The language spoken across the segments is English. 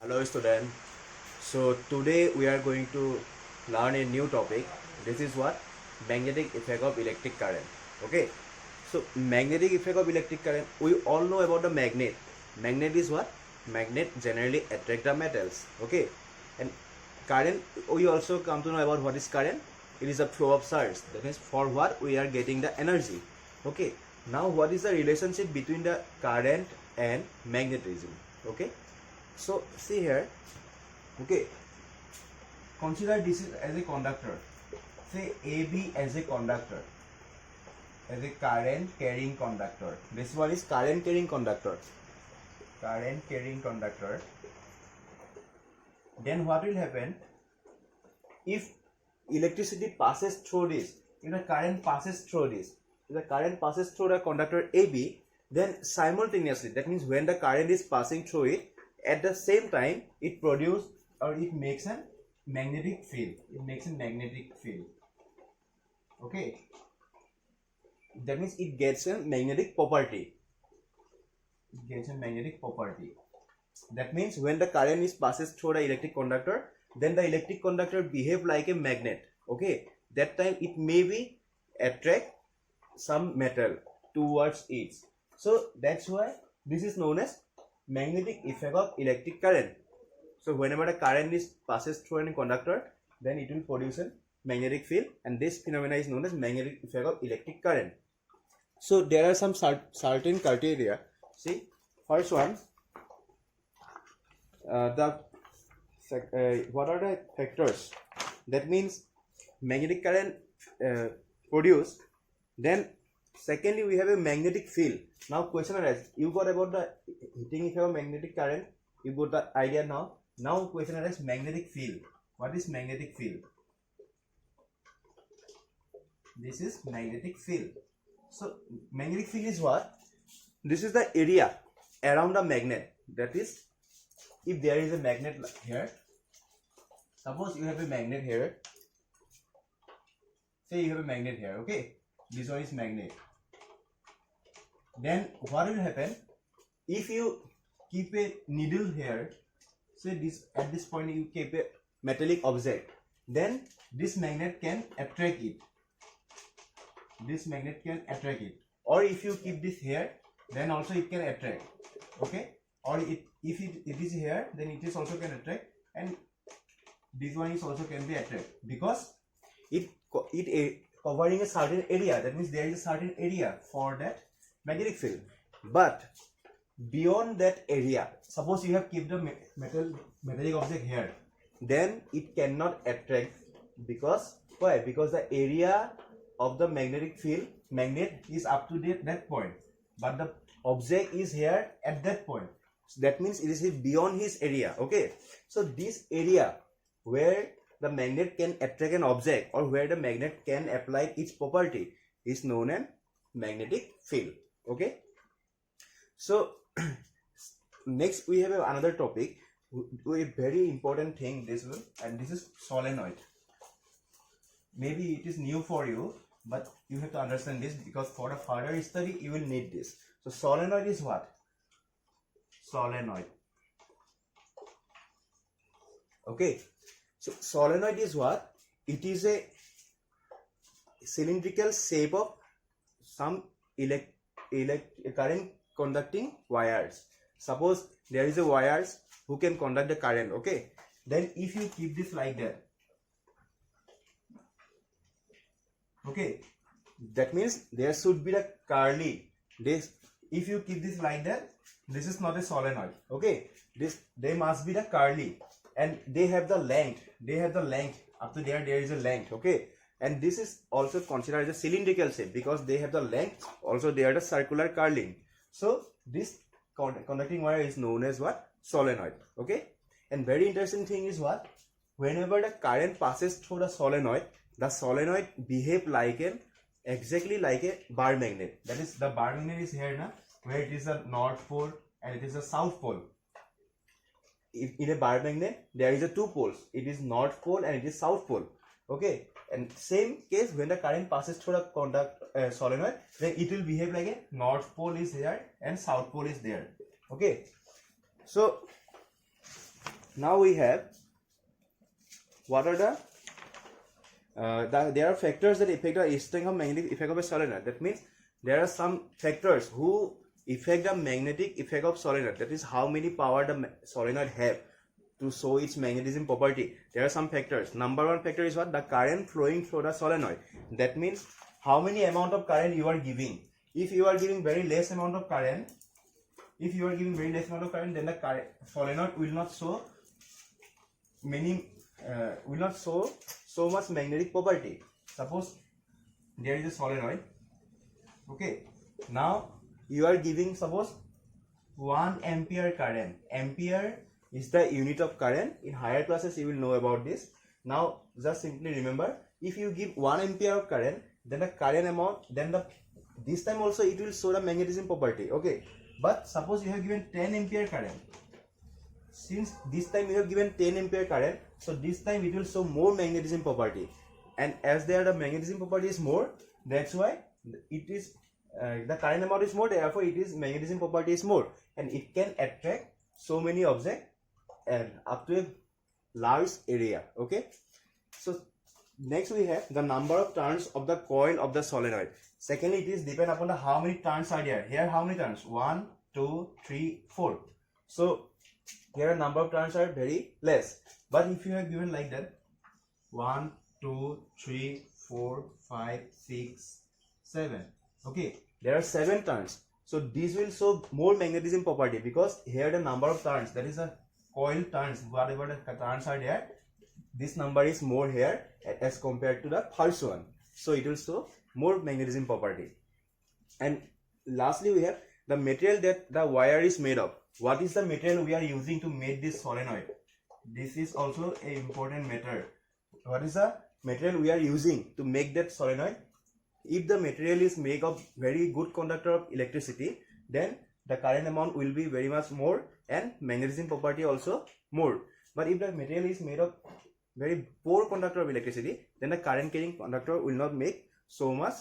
Hello student. So today we are going to learn a new topic. This is what? Magnetic effect of electric current. Okay. So magnetic effect of electric current. We all know about the magnet. Magnet is what? Magnet generally attract the metals. Okay. And current, we also come to know about what is current. It is a flow of charge. That means for what we are getting the energy. Okay. Now what is the relationship between the current and magnetism? Okay. So see here, okay, consider this is as a conductor. Say AB as a conductor, as a current carrying conductor. This one is current carrying conductor. Current carrying conductor. Then what will happen if electricity passes through this? If the current passes through this, if the current passes through the conductor AB, then simultaneously, that means when the current is passing through it, at the same time it produces or it makes a magnetic field. It makes a magnetic field. Okay, that means it gets a magnetic property. It gets a magnetic property. That means when the current is passes through the electric conductor, then the electric conductor behave like a magnet. Okay, that time it may be attract some metal towards it. So that's why this is known as magnetic effect of electric current. So whenever the current is passes through a conductor, then it will produce a magnetic field, and this phenomena is known as magnetic effect of electric current. So there are some certain criteria. See, first one, what are the factors? That means magnetic current produced. Then secondly, we have a magnetic field. Now question arises, you got about the heating effect of magnetic current, you got the idea now. Now question arises, magnetic field. What is magnetic field? This is magnetic field. So magnetic field is what? This is the area around the magnet. That is, if there is a magnet here, suppose you have a magnet here, say you have a magnet here, okay, this one is magnet. Then what will happen if you keep a needle here? Say this, at this point you keep a metallic object, then this magnet can attract it. This magnet can attract it. Or if you keep this here, then also it can attract. Okay. Or if it is here, then it is also can attract, and this one is also can be attract, because it covering a certain area. That means there is a certain area for that magnetic field. But beyond that area, suppose you have kept the metallic object here, then it cannot attract. Because why? Because the area of the magnetic field, magnet, is up to that point, but the object is here at that point. So that means it is beyond his area. Okay, so this area where the magnet can attract an object, or where the magnet can apply its property, is known as magnetic field. Okay, so next we have another topic, a very important thing, this one, and this is solenoid. Maybe it is new for you, but you have to understand this, because for a further study you will need this. So solenoid is what? Solenoid. Okay, so solenoid is what? It is a cylindrical shape of some current conducting wires. Suppose there is a wires who can conduct the current. Okay, then if you keep this like that, okay, that means there should be the curly. This, if you keep this like that, this is not a solenoid. Okay, this, they must be the curly, and they have the length. They have the length up to there. There is a length. Okay, and this is also considered as a cylindrical shape, because they have the length. Also, they are the circular curling. So this conducting wire is known as what? Solenoid. Okay, and very interesting thing is what? Whenever the current passes through the solenoid behave like exactly like a bar magnet. That is, the bar magnet is here now, where it is a north pole and it is a south pole. In a bar magnet there is a two poles. It is north pole and it is south pole. Okay, and same case, when the current passes through the solenoid, then it will behave like a north pole is here and south pole is there. Okay, so Now we have what are there are factors that affect the strength of magnetic effect of a solenoid. That means there are some factors who affect the magnetic effect of solenoid. That is how many power the solenoid have to show its magnetism property. There are some factors. Number one factor is what? The current flowing through the solenoid. That means how many amount of current you are giving. If you are giving very less amount of current, then the solenoid will not show so much magnetic property. Suppose there is a solenoid. Okay. Now you are giving suppose 1 ampere current. Ampere is the unit of current. In higher classes you will know about this. Now just simply remember, if you give 1 ampere of current, then the current amount, then this time also it will show the magnetism property. Okay. But suppose you have given 10 ampere current. Since this time you have given 10 ampere current, so this time it will show more magnetism property. And as there the magnetism property is more, that's why it is the current amount is more, therefore it is magnetism property is more, and it can attract so many objects and up to a large area. Okay. So next we have the number of turns of the coil of the solenoid. Secondly, it is depend upon the how many turns are there. Here how many turns? 1, 2, 3, 4. So here number of turns are very less. But if you have given like that 1, 2, 3, 4, 5, 6, 7. Okay, there are 7 turns. So this will show more magnetism property because here the number of turns, that is a coil turns, whatever the turns are there, this number is more here as compared to the first one. So it will show more magnetism property. And lastly we have the material that the wire is made of. What is the material we are using to make this solenoid? This is also an important matter. What is the material we are using to make that solenoid? If the material is made of very good conductor of electricity, then the current amount will be very much more and magnetism property also more. But if the material is made of very poor conductor of electricity, then the current carrying conductor will not make so much.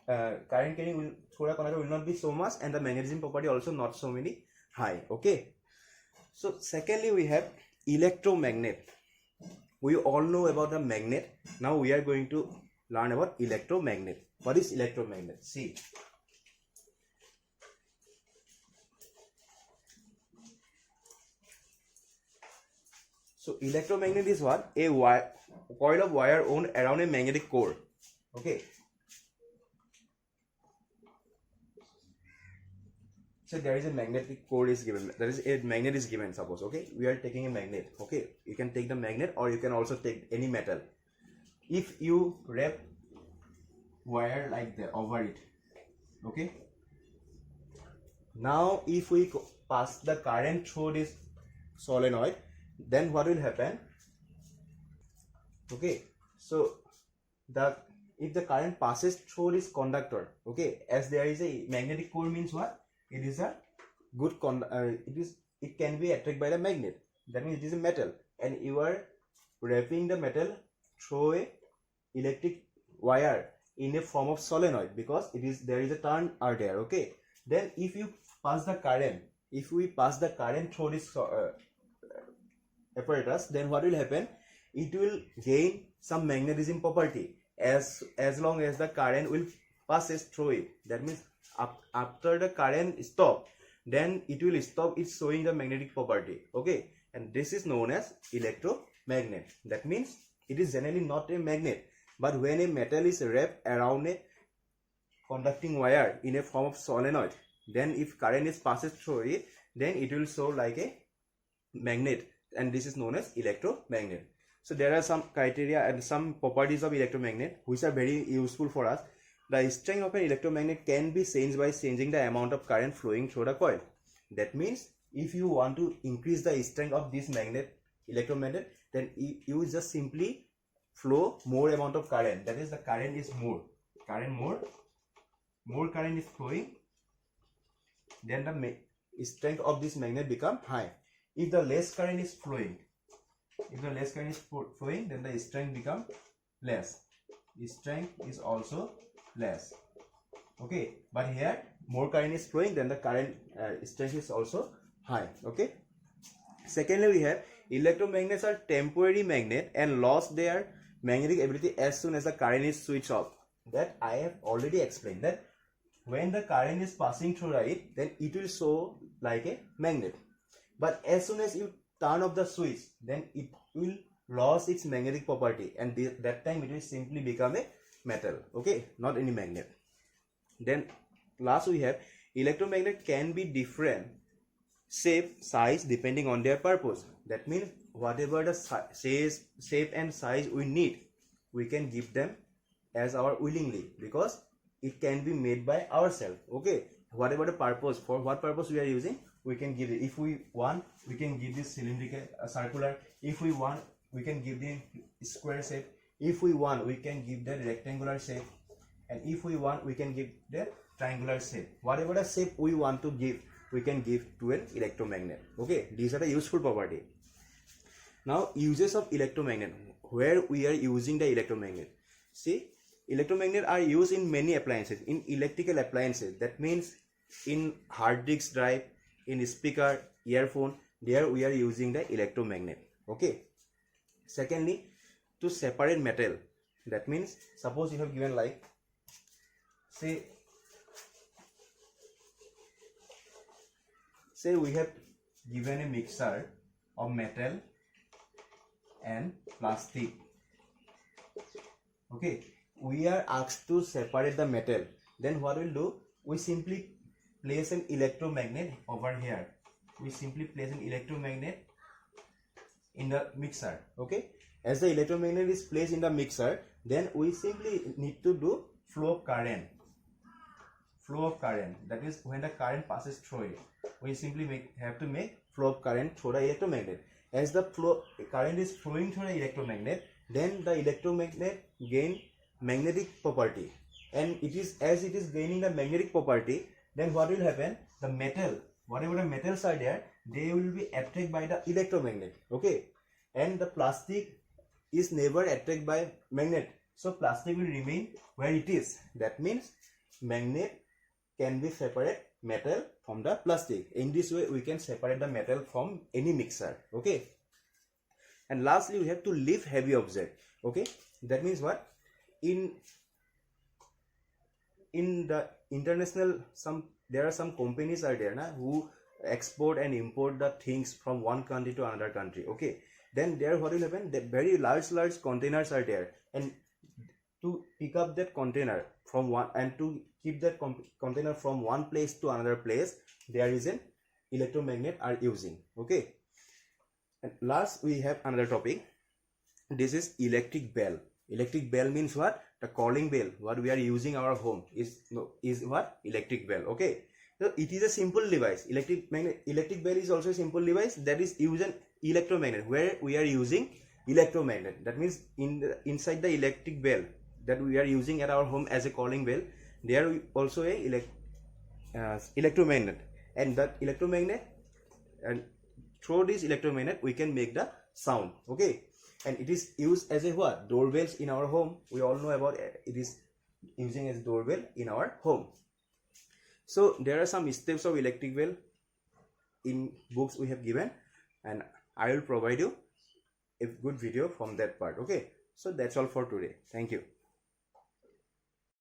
Current carrying conductor will not be so much, and the magnetism property also not so many high. Okay. So secondly we have electromagnet. We all know about the magnet. Now we are going to learn about electromagnet. What is electromagnet? See. So electromagnet is what? A coil of wire wound around a magnetic core. Okay. So there is a magnetic core is given. There is a magnet is given. Suppose. Okay. We are taking a magnet. Okay. You can take the magnet or you can also take any metal. If you wrap wire like that over it. Okay. Now if we pass the current through this solenoid, then what will happen? Okay, so if the current passes through this conductor, okay, as there is a magnetic core means what? It is a good it can be attracted by the magnet. That means it is a metal, and you are wrapping the metal through a electric wire in a form of solenoid because there is a turn are there. Okay, then if you pass the current, if we pass the current through this apparatus, then what will happen? It will gain some magnetism property as long as the current will passes through it. That means after the current stop, then it will stop it showing the magnetic property. Okay, and this is known as electromagnet. That means it is generally not a magnet, but when a metal is wrapped around a conducting wire in a form of solenoid, then if current is passes through it, then it will show like a magnet, and this is known as electromagnet. So there are some criteria and some properties of electromagnet which are very useful for us. The strength of an electromagnet can be changed by changing the amount of current flowing through the coil. That means if you want to increase the strength of this electromagnet, then you just simply flow more amount of current. That is, the current is more current is flowing, then the strength of this magnet become high. If the less current is flowing, then the strength become less. The strength is also less. Okay, but here more current is flowing, then the current strength is also high. Okay. Secondly, we have electromagnets are temporary magnet and lost their magnetic ability as soon as the current is switched off. That I have already explained, that when the current is passing through it, then it will show like a magnet. But as soon as you turn off the switch, then it will lose its magnetic property, and that time it will simply become a metal. Okay, not any magnet. Then last we have electromagnet can be different shape, size depending on their purpose. That means whatever the shape and size we need, we can give them as our willingly, because it can be made by ourselves. Okay, whatever the purpose, for what purpose we are using, we can give it. If we want, we can give this cylindrical, circular. If we want, we can give the square shape. If we want, we can give the rectangular shape, and if we want, we can give the triangular shape. Whatever the shape we want to give, we can give to an electromagnet. Okay, these are the useful property. Now, uses of electromagnet, where we are using the electromagnet. See, electromagnet are used in many appliances, in electrical appliances. That means in hard disk drive, in speaker, earphone, there we are using the electromagnet. Okay. Secondly, to separate metal. That means, suppose you have given like, say we have given a mixture of metal and plastic. Okay, we are asked to separate the metal. Then what we'll do, we simply place an electromagnet over here. We simply place an electromagnet in the mixer. Okay, as the electromagnet is placed in the mixer, then we simply need to do flow of current. Flow of current, that is when the current passes through it, we simply have to make flow of current through the electromagnet. As the current is flowing through the electromagnet, then the electromagnet gain magnetic property, and it is as it is gaining the magnetic property, then what will happen, the metal, whatever the metals are there, they will be attracted by the electromagnet. Okay, and the plastic is never attracted by magnet, so plastic will remain where it is. That means magnet can be separate metal from the plastic. In this way, we can separate the metal from any mixer. Okay, and lastly, we have to lift heavy object. Okay, that means what, in the international, there are some companies are there who export and import the things from one country to another country. Okay, then there what will happen, the very large containers are there, and to pick up that container from one and to keep that container from one place to another place, there is an electromagnet are using. Okay, and last we have another topic. This is electric bell. Electric bell means what, the calling bell what we are using our home is what, electric bell. Okay, so it is a simple device. Electric bell is also a simple device that is using electromagnet, where we are using electromagnet. That means inside the electric bell that we are using at our home as a calling bell, there also a electromagnet, and that electromagnet, and through this electromagnet we can make the sound. Okay, and it is used as a what, doorbells in our home. We all know about it is using as doorbell in our home. So there are some steps of electric bell in books we have given, and I will provide you a good video from that part. Okay, so that's all for today. Thank you.